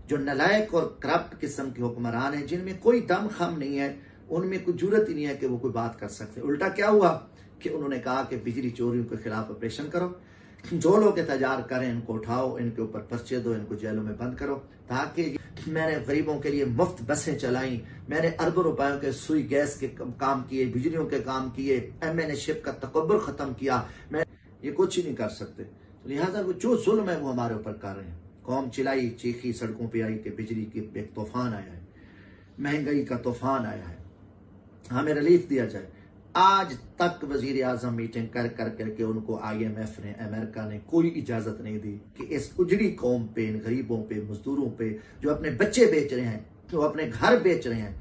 جو نالائق اور کرپٹ قسم کے حکمران ہیں جن میں کوئی دم خم نہیں ہے، ان میں کوئی جرت ہی نہیں ہے کہ وہ کوئی بات کر سکتے. الٹا کیا ہوا کہ انہوں نے کہا کہ بجلی چوریوں کے خلاف آپریشن کرو، جو لوگ احتجاج کریں ان کو اٹھاؤ، ان کے اوپر پرچے دو، ان کو جیلوں میں بند کرو. تاکہ میں نے غریبوں کے لیے مفت بسیں چلائیں، میں نے اربوں روپیوں کے سوئی گیس کے کام کیے، بجلیوں کے کام کیے، ایم این اے شپ کا تکبر ختم کیا. میں یہ کچھ ہی نہیں کر سکتے. لہٰذا وہ جو ظلم ہے وہ ہمارے اوپر کر رہے ہیں. قوم چلائی چیخی سڑکوں پہ آئی کہ بجلی کی ایک طوفان آیا ہے، مہنگائی کا طوفان آیا ہے، ہمیں ریلیف دیا جائے. آج تک وزیر اعظم میٹنگ کر کے ان کو IMF نے، امریکہ نے کوئی اجازت نہیں دی کہ اس اجڑی قوم پہ، ان غریبوں پہ، مزدوروں پہ جو اپنے بچے بیچ رہے ہیں، جو اپنے گھر بیچ رہے ہیں،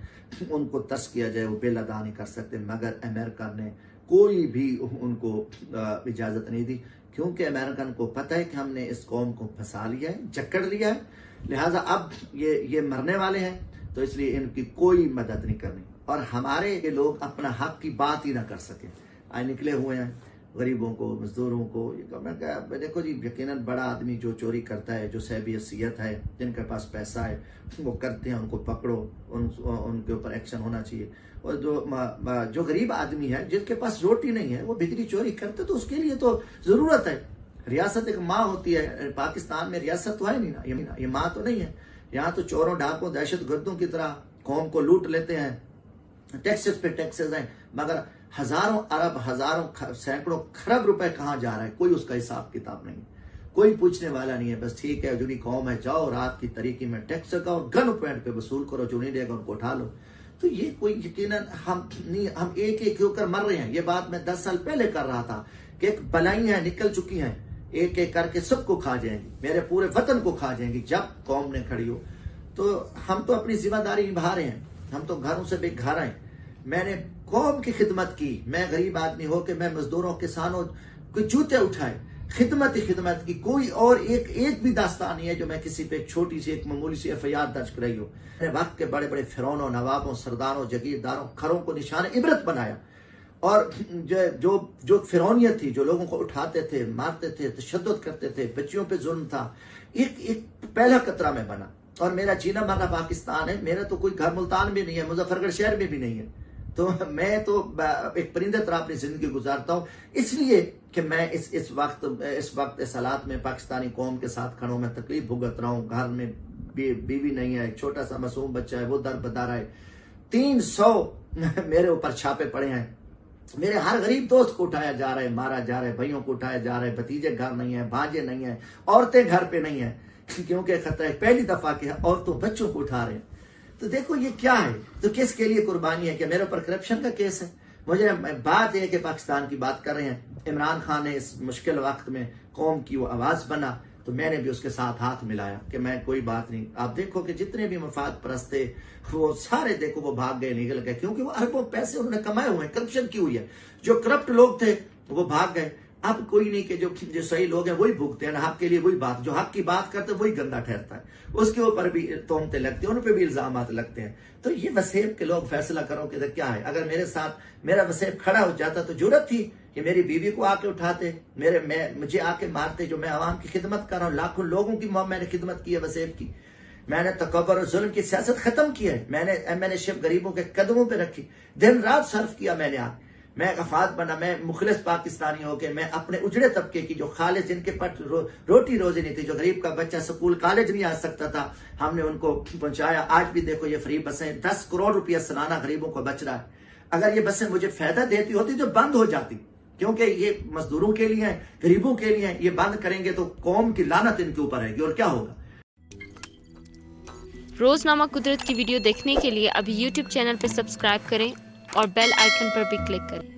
ان کو ترس کیا جائے. وہ بل ادا نہیں کر سکتے. مگر امریکہ نے کوئی بھی ان کو اجازت نہیں دی، کیونکہ امریکن کو پتہ ہے کہ ہم نے اس قوم کو پھنسا لیا ہے، جکڑ لیا ہے. لہٰذا اب یہ مرنے والے ہیں، تو اس لیے ان کی کوئی مدد نہیں کرنی. اور ہمارے یہ لوگ اپنا حق کی بات ہی نہ کر سکیں، آئے نکلے ہوئے ہیں غریبوں کو، مزدوروں کو. میں کہا دیکھو جی، یقیناً بڑا آدمی جو چوری کرتا ہے، جو صاحب حیثیت ہے، جن کے پاس پیسہ ہے، وہ کرتے ہیں، ان کو پکڑو، ان کے اوپر ایکشن ہونا چاہیے. اور جو غریب آدمی ہے، جن کے پاس روٹی نہیں ہے، وہ بجلی چوری کرتے تو اس کے لیے تو ضرورت ہے. ریاست ایک ماں ہوتی ہے. پاکستان میں ریاست تو ہے نہیں نا، یہ ماں تو نہیں ہے. یہاں تو چوروں ڈاکوں دہشت گردوں کی طرح قوم کو لوٹ لیتے ہیں. ٹیکسز پہ ٹیکسز ہیں، مگر ہزاروں ارب، ہزاروں سینکڑوں خرب روپے کہاں جا رہا ہے، کوئی اس کا حساب کتاب نہیں، کوئی پوچھنے والا نہیں ہے. بس ٹھیک ہے، جنہی قوم ہے، جاؤ رات کی طریقے میں ٹیکس لگاؤ، گن پوائنٹ پہ وصول کرو، جو نہیں دے گا ان کو اٹھا لو. تو یہ کوئی یقیناً ہم ایک ایک ہو کر مر رہے ہیں. یہ بات میں 10 سال پہلے کر رہا تھا کہ ایک بلائی ہیں نکل چکی ہیں، ایک ایک کر کے سب کو کھا جائیں گی، میرے پورے وطن کو کھا جائیں گی جب قوم نے کھڑی ہو. تو ہم تو اپنی ذمہ داری نبھا رہے ہیں، ہم تو گھروں سے بے گھر ہیں. میں نے قوم کی خدمت کی. میں غریب آدمی ہو کہ میں مزدوروں، کسانوں کو جوتے اٹھائے، خدمت ہی خدمت کی. کوئی اور ایک بھی داستان نہیں ہے جو میں کسی پہ ایک چھوٹی سی، ایک معمولی سی FIR درج کرائی ہو. میں نے وقت کے بڑے بڑے فرعونوں، نوابوں، سرداروں، جگیرداروں، کھروں کو نشان عبرت بنایا. اور جو فرعونیت تھی، جو لوگوں کو اٹھاتے تھے، مارتے تھے، تشدد کرتے تھے، بچیوں پہ ظلم تھا، ایک پہلا قطرہ میں بنا. اور میرا جینا مرنا پاکستان ہے. میرا تو کوئی گھر ملتان میں نہیں ہے، مظفر گڑھ شہر میں بھی نہیں ہے. تو میں تو ایک پرندے طرح اپنی زندگی گزارتا ہوں، اس لیے کہ میں اس وقت اس حالات میں پاکستانی قوم کے ساتھ کھڑا ہوں. میں تکلیف بھگت رہا ہوں. گھر میں بیوی نہیں ہے، ایک چھوٹا سا معصوم بچہ ہے، وہ در بدر ہے. 300 میرے اوپر چھاپے پڑے ہیں. میرے ہر غریب دوست کو اٹھایا جا رہا ہے، مارا جا رہا ہے، بھائیوں کو اٹھایا جا رہا ہے. بھتیجے گھر نہیں ہیں، بھانجے نہیں ہیں، عورتیں گھر پہ نہیں ہیں، کیونکہ خطرہ ہے پہلی دفعہ کہ عورتوں بچوں کو اٹھا رہے ہیں. تو دیکھو یہ کیا ہے. تو کس کے لیے قربانی ہے؟ کہ میرے اوپر کرپشن کا کیس ہے. مجھے بات یہ ہے کہ پاکستان کی بات کر رہے ہیں. عمران خان نے اس مشکل وقت میں قوم کی وہ آواز بنا، تو میں نے بھی اس کے ساتھ ہاتھ ملایا کہ میں کوئی بات نہیں. آپ دیکھو کہ جتنے بھی مفاد پرست تھے وہ سارے دیکھو وہ بھاگ گئے، نکل گئے، کیونکہ وہ اربوں پیسے انہوں نے کمائے ہوئے ہیں، کرپشن کی ہوئی ہے. جو کرپٹ لوگ تھے وہ بھاگ گئے. اب کوئی نہیں کہ جو صحیح لوگ ہیں وہی بھوگتے ہیں. حق کے لیے وہی بات، جو حق کی بات کرتے ہیں وہی گندا ٹھہرتا ہے. اس کے اوپر بھی تہمتیں لگتی ہیں، ان پہ بھی الزامات لگتے ہیں. تو یہ وسیب کے لوگ فیصلہ کرو کہ کیا ہے. اگر میرے ساتھ میرا وسیب کھڑا ہو جاتا تو ضرورت تھی کہ میری بیوی کو آ کے اٹھاتے، مجھے آ کے مارتے. جو میں عوام کی خدمت کر رہا ہوں، لاکھوں لوگوں کی میں نے خدمت کی ہے وسیب کی. میں نے تکبر اور ظلم کی سیاست ختم کی ہے. میں نے MNA شپ غریبوں کے قدموں پہ رکھی، دن رات صرف کیا. میں غفات بنا. میں مخلص پاکستانی ہو کے میں اپنے اجڑے طبقے کی، جو خالص جن کے پاس روٹی روزی نہیں تھی، جو غریب کا بچہ سکول کالج نہیں آ سکتا تھا، ہم نے ان کو پہنچایا. آج بھی دیکھو یہ فری بسیں، 10 کروڑ روپیہ سالانہ غریبوں کو بچ رہا ہے. اگر یہ بسیں مجھے فائدہ دیتی ہوتی تو بند ہو جاتی، کیونکہ یہ مزدوروں کے لیے ہیں، غریبوں کے لیے ہیں. یہ بند کریں گے تو قوم کی لعنت ان کے اوپر آئے گی، اور کیا ہوگا. روزنامہ قدرت کی ویڈیو دیکھنے کے لیے ابھی YouTube چینل پہ سبسکرائب کریں اور بیل آئیکن پر بھی کلک کریں.